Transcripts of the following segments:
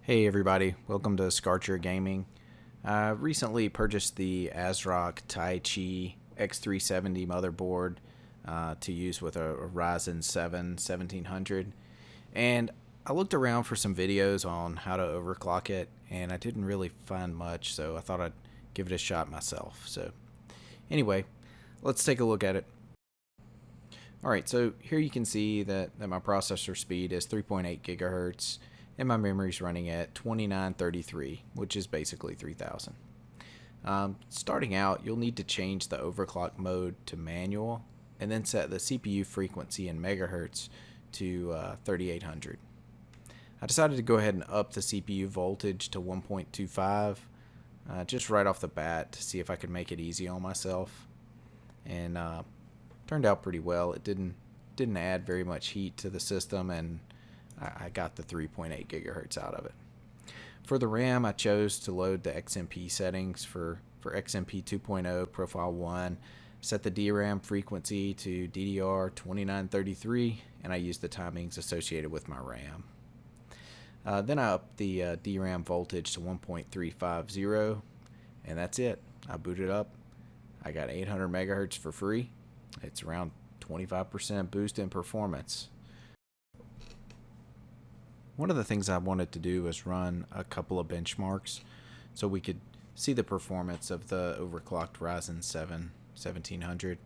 Hey everybody, welcome to Scarcher Gaming. I recently purchased the ASRock Taichi x370 motherboard to use with a Ryzen 7 1700, and I looked around for some videos on how to overclock it, and I didn't really find much, so I thought I'd give it a shot myself. So anyway, let's take a look at it. Alright, so here you can see that my processor speed is 3.8 gigahertz and my memory is running at 2933, which is basically 3000. Starting out, you'll need to change the overclock mode to manual and then set the CPU frequency in megahertz to 3800. I decided to go ahead and up the CPU voltage to 1.25 just right off the bat to see if I could make it easy on myself, and turned out pretty well. It didn't add very much heat to the system, and I got the 3.8 gigahertz out of it. For the RAM, I chose to load the XMP settings for XMP 2.0 Profile 1, set the DRAM frequency to DDR2933, and I used the timings associated with my RAM. Then I upped the DRAM voltage to 1.350, and that's it. I booted up. I got 800 megahertz for free. It's around 25% boost in performance. One of the things I wanted to do was run a couple of benchmarks so we could see the performance of the overclocked Ryzen 7 1700.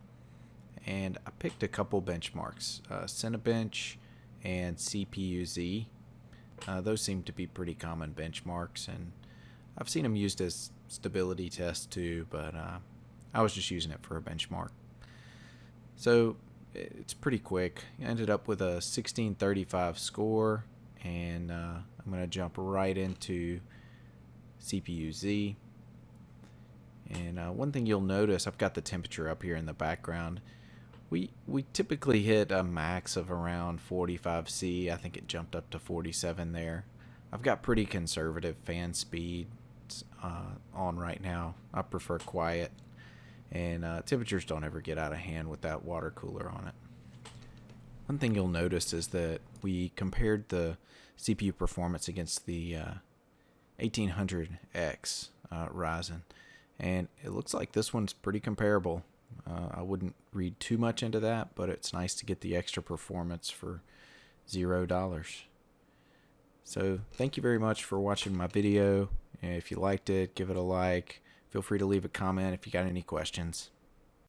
And I picked a couple benchmarks, Cinebench and CPU-Z. Those seem to be pretty common benchmarks, and I've seen them used as stability tests too, but I was just using it for a benchmark. So it's pretty quick. I ended up with a 1635 score, and I'm going to jump right into CPU-Z. And one thing you'll notice, I've got the temperature up here in the background. We typically hit a max of around 45 C. I think it jumped up to 47 there. I've got pretty conservative fan speeds on right now. I prefer quiet, and temperatures don't ever get out of hand with that water cooler on it. One thing you'll notice is that we compared the CPU performance against the 1800X Ryzen, and it looks like this one's pretty comparable. I wouldn't read too much into that, but it's nice to get the extra performance for $0. So thank you very much for watching my video. If you liked it, give it a like. Feel free to leave a comment if you got any questions.